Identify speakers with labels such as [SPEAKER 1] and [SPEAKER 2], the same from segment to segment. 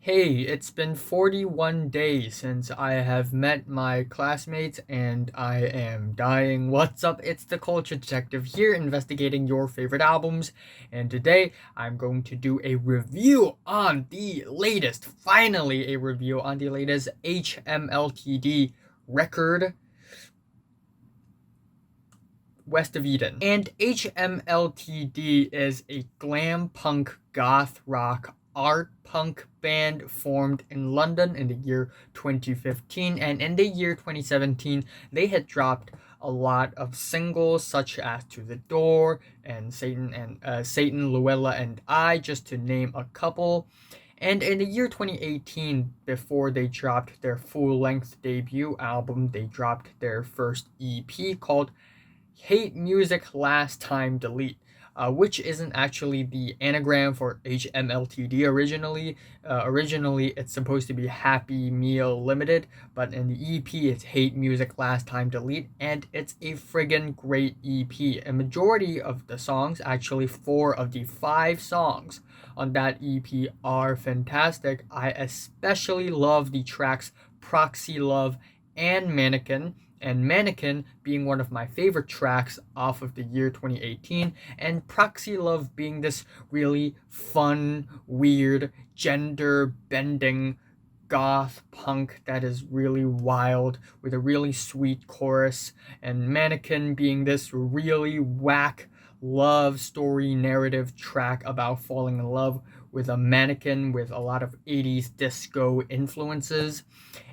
[SPEAKER 1] Hey, it's been 41 days since I have met my classmates and I am dying. What's up? It's the Culture Detective here investigating your favorite albums. And today I'm going to do a review on the latest, finally, a review on the latest HMLTD record, West of Eden. And HMLTD is a glam punk goth rock art punk band formed in London in the year 2015, and in the year 2017 they had dropped a lot of singles such as To the Door and Satan, Luella and I, just to name a couple. And in the year 2018, before they dropped their full-length debut album, they dropped their first EP called Hate Music Last Time Delete, which isn't actually the anagram for HMLTD originally. Originally, it's supposed to be Happy Meal Limited, but in the EP, it's Hate Music Last Time Delete, and it's a friggin' great EP. A majority of the songs, actually 4 of the 5 songs on that EP, are fantastic. I especially love the tracks Proxy Love and Mannequin being one of my favorite tracks off of the year 2018, and Proxy Love being this really fun, weird, gender bending goth punk that is really wild with a really sweet chorus, and Mannequin being this really whack love story narrative track about falling in love with a mannequin with a lot of 80s disco influences.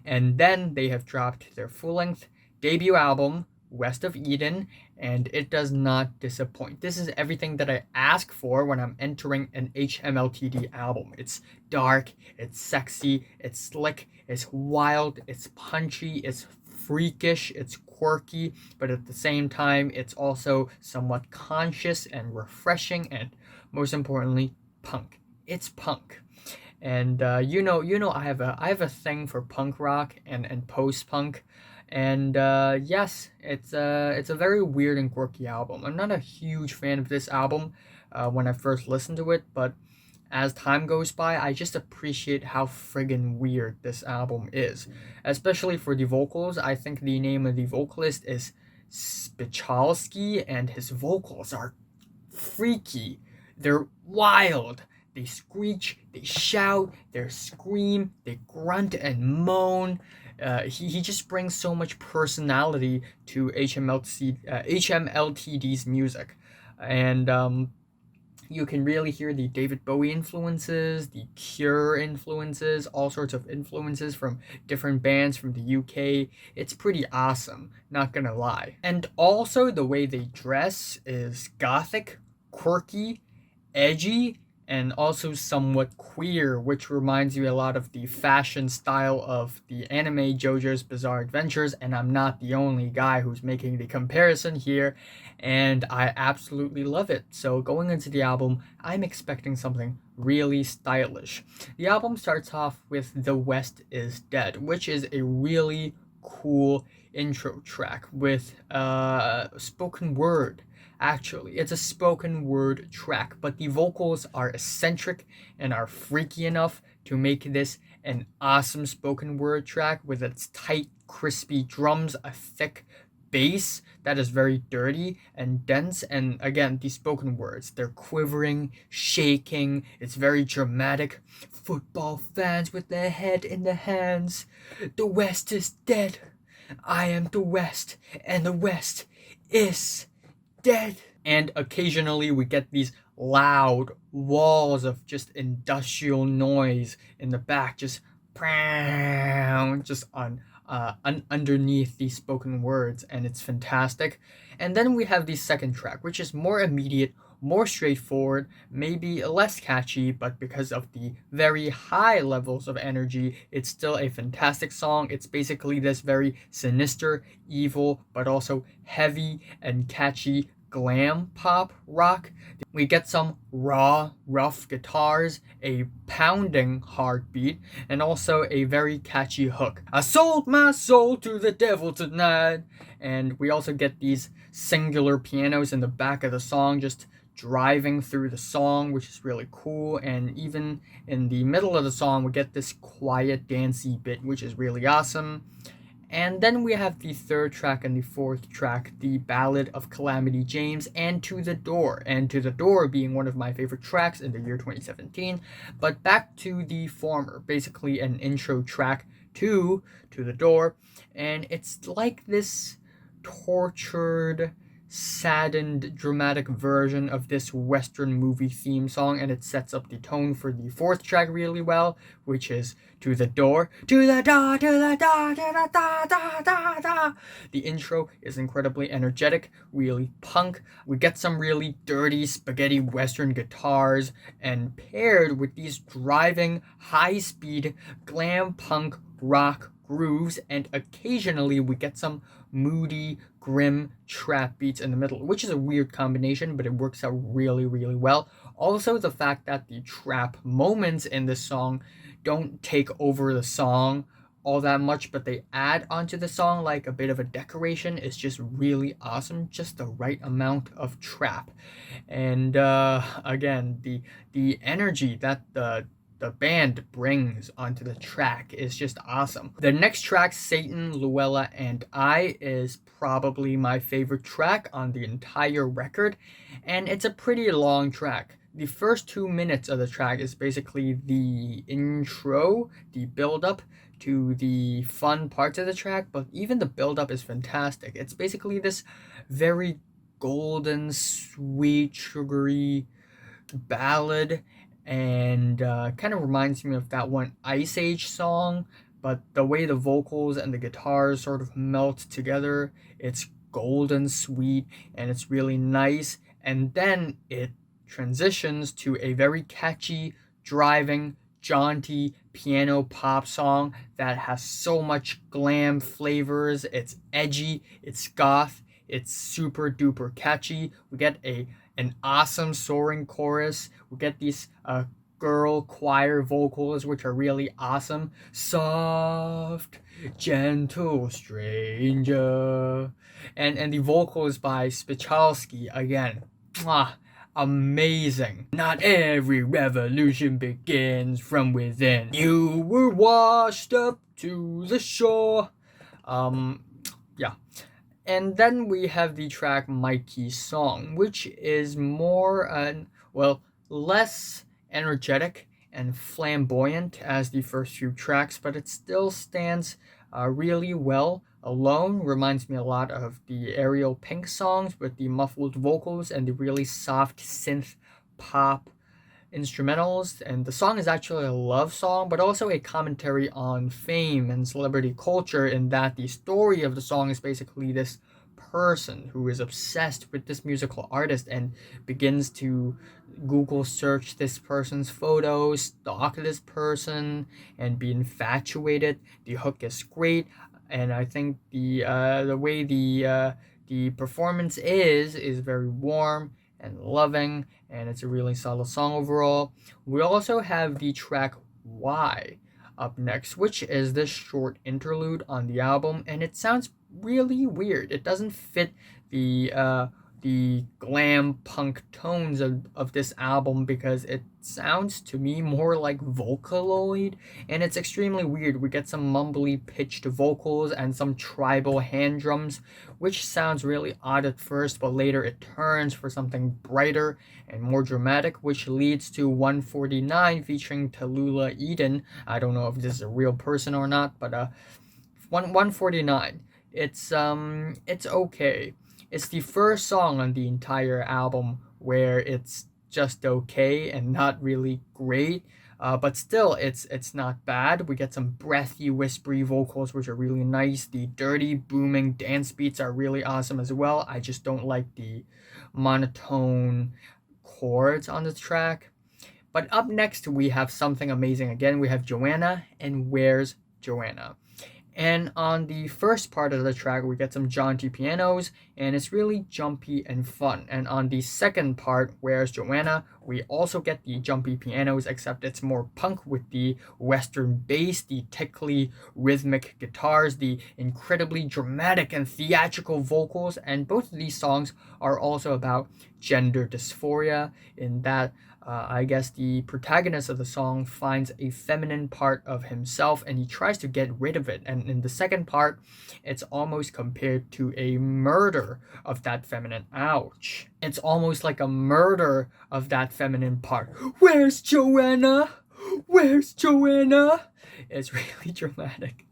[SPEAKER 1] And then they have dropped their full length debut album, West of Eden, and it does not disappoint. This is everything that I ask for when I'm entering an HMLTD album. It's dark, it's sexy, it's slick, it's wild, it's punchy, it's freakish, it's quirky, but at the same time, it's also somewhat conscious and refreshing, and most importantly, punk. It's punk. And I have a thing for punk rock and post punk, and yes, it's a very weird and quirky album. I'm not a huge fan of this album when I first listened to it, but as time goes by, I just appreciate how friggin' weird this album is, especially for the vocals. I think the name of the vocalist is Spichalski, and his vocals are freaky. They're wild. They screech, they shout, they scream, they grunt and moan. He just brings so much personality to HMLTD's music. And you can really hear the David Bowie influences, the Cure influences, all sorts of influences from different bands from the UK. It's pretty awesome, not gonna lie. And also, the way they dress is gothic, quirky, edgy, and also somewhat queer, which reminds me a lot of the fashion style of the anime JoJo's Bizarre Adventures, and I'm not the only guy who's making the comparison here, and I absolutely love it. So going into the album, I'm expecting something really stylish. The album starts off with The West is Dead, which is a really cool intro track with spoken word. Actually, it's a spoken word track, but the vocals are eccentric and are freaky enough to make this an awesome spoken word track with its tight, crispy drums, a thick bass that is very dirty and dense, and again, the spoken words, they're quivering, shaking, it's very dramatic. Football fans with their head in their hands. The West is dead. I am the West, and the West is dead. And occasionally we get these loud walls of just industrial noise in the back, just underneath these spoken words, and it's fantastic. And then we have the second track, which is more immediate, more straightforward, maybe less catchy, but because of the very high levels of energy, it's still a fantastic song. It's basically this very sinister, evil, but also heavy and catchy glam pop rock. We get some raw, rough guitars, a pounding heartbeat, and also a very catchy hook. I sold my soul to the devil tonight. And we also get these singular pianos in the back of the song, just driving through the song, which is really cool. And even in the middle of the song, we get this quiet dancey bit, which is really awesome. And then we have the third track and the fourth track, the Ballad of Calamity James and To the Door. And To the Door being one of my favorite tracks in the year 2017. But back to the former, basically an intro track to the Door. And it's like this tortured, saddened, dramatic version of this Western movie theme song, and it sets up the tone for the fourth track really well, which is To the Door, to the door, to the door, to the door, da, da, da. The intro is incredibly energetic, really punk. We get some really dirty spaghetti Western guitars, and paired with these driving, high-speed, glam punk rock grooves, and occasionally we get some moody, grim trap beats in the middle, which is a weird combination, but it works out really, really well. Also, the fact that the trap moments in this song don't take over the song all that much, but they add onto the song like a bit of a decoration is just really awesome. Just the right amount of trap. And again, the energy that the band brings onto the track is just awesome. The next track, Satan, Luella, and I, is probably my favorite track on the entire record, and it's a pretty long track. The first 2 minutes of the track is basically the intro, the build-up to the fun parts of the track, but even the build-up is fantastic. It's basically this very golden, sweet, sugary ballad, and kind of reminds me of that one Ice Age song, but the way the vocals and the guitars sort of melt together, it's golden sweet, and it's really nice. And then it transitions to a very catchy, driving, jaunty piano pop song that has so much glam flavors. It's edgy, it's goth, it's super duper catchy. We get an awesome soaring chorus. We get these girl choir vocals, which are really awesome. Soft, gentle stranger. And the vocals by Spichalski, again, mwah, amazing. Not every revolution begins from within. You were washed up to the shore. Yeah. And then we have the track Mikey's Song, which is more, less energetic and flamboyant as the first few tracks, but it still stands really well alone. Reminds me a lot of the Ariel Pink songs with the muffled vocals and the really soft synth pop instrumentals. And the song is actually a love song, but also a commentary on fame and celebrity culture, in that the story of the song is basically this person who is obsessed with this musical artist and begins to Google search this person's photos, stalk this person, and be infatuated. The hook is great, and I think the way the performance is very warm and loving, and it's a really solid song overall. We also have the track Why up next, which is this short interlude on the album, and it sounds really weird. It doesn't fit the glam punk tones of this album, because it sounds to me more like Vocaloid, and it's extremely weird. We get some mumbly pitched vocals and some tribal hand drums, which sounds really odd at first, but later it turns for something brighter and more dramatic, which leads to 149 featuring Tallulah Eden. I don't know if this is a real person or not, but 149. It's okay. It's the first song on the entire album where it's just okay and not really great, but still it's not bad. We get some breathy, whispery vocals, which are really nice. The dirty, booming dance beats are really awesome as well. I just don't like the monotone chords on the track. But up next, we have something amazing again. We have Joanna and Where's Joanna? And on the first part of the track, we get some jaunty pianos, and it's really jumpy and fun. And on the second part, Where's Joanna, we also get the jumpy pianos, except it's more punk with the western bass, the tickly rhythmic guitars, the incredibly dramatic and theatrical vocals. And both of these songs are also about gender dysphoria, in that I guess the protagonist of the song finds a feminine part of himself and he tries to get rid of it. And in the second part, it's almost compared to a murder of that feminine. Ouch. It's almost like a murder of that feminine part. Where's Joanna? Where's Joanna? It's really dramatic.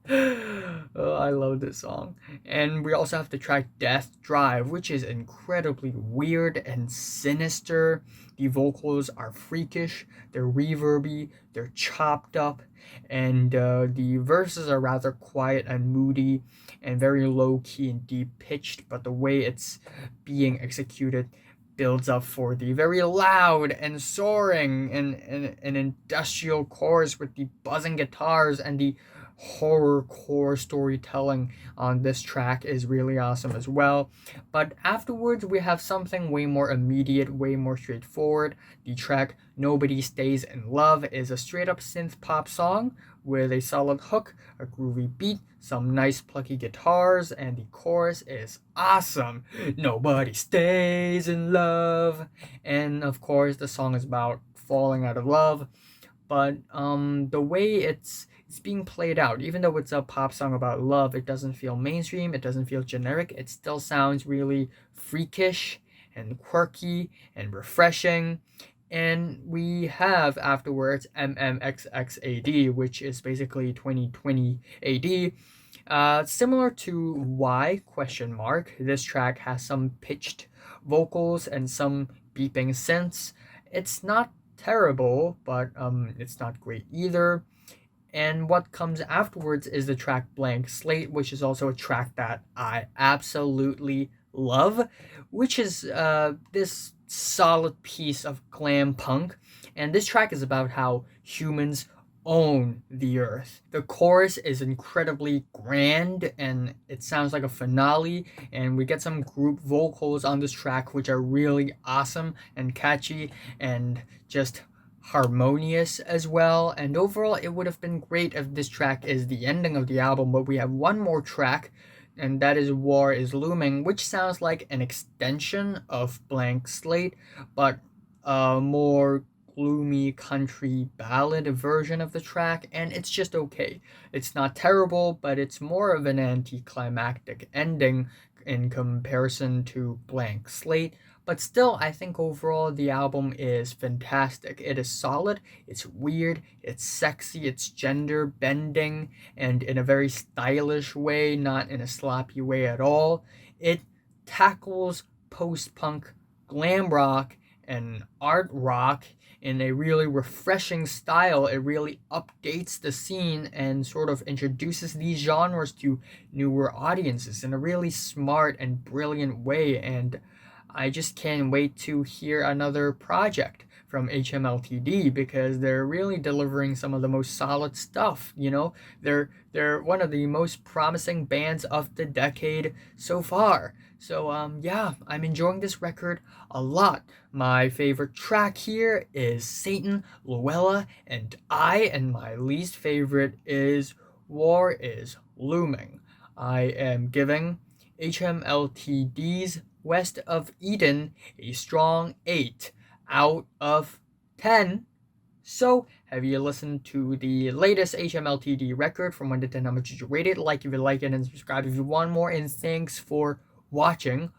[SPEAKER 1] Oh, I love this song. And we also have the track Death Drive, which is incredibly weird and sinister. The vocals are freakish, they're reverby, they're chopped up, and the verses are rather quiet and moody and very low key and deep pitched, but the way it's being executed builds up for the very loud and soaring and industrial chorus with the buzzing guitars, and the horrorcore storytelling on this track is really awesome as well. But afterwards, we have something way more immediate, way more straightforward. The track Nobody Stays in Love is a straight up synth pop song with a solid hook, a groovy beat, some nice plucky guitars, and the chorus is awesome. Nobody stays in love. And of course, the song is about falling out of love, but the way it's being played out, even though it's a pop song about love, it doesn't feel mainstream, it doesn't feel generic, it still sounds really freakish and quirky and refreshing. And we have afterwards MMXXAD, which is basically 2020 AD. Similar to Why question mark, this track has some pitched vocals and some beeping synths. It's not terrible, but it's not great either. And what comes afterwards is the track Blank Slate, which is also a track that I absolutely love, which is this solid piece of glam punk. And this track is about how humans own the earth. The chorus is incredibly grand and it sounds like a finale, and we get some group vocals on this track which are really awesome and catchy and just harmonious as well. And overall, it would have been great if this track is the ending of the album, but we have one more track, and that is War Is Looming, which sounds like an extension of Blank Slate, but a more gloomy country ballad version of the track, and it's just okay. It's not terrible, but it's more of an anticlimactic ending in comparison to Blank Slate. But still, I think overall the album is fantastic. It is solid, it's weird, it's sexy, it's gender bending, and in a very stylish way, not in a sloppy way at all. It tackles post-punk, glam rock, and art rock in a really refreshing style. It really updates the scene and sort of introduces these genres to newer audiences in a really smart and brilliant way, and I just can't wait to hear another project from HMLTD because they're really delivering some of the most solid stuff. They're one of the most promising bands of the decade so far. So yeah, I'm enjoying this record a lot. My favorite track here is Satan, Luella, and my least favorite is War Is Looming. I am giving HMLTD's West of Eden a strong 8 out of 10. So, have you listened to the latest HMLTD record? From 1 to 10, how much did you rate it? Like if you like it, and subscribe if you want more. And thanks for watching.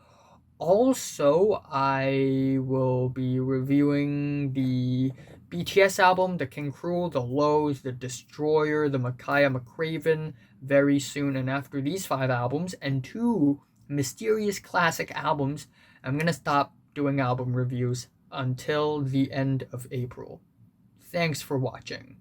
[SPEAKER 1] Also, I will be reviewing the BTS album, The King Cruel, The Lows, The Destroyer, The Micaiah McCraven very soon. And after these 5 albums and 2 mysterious classic albums, I'm gonna stop doing album reviews until the end of April. Thanks for watching.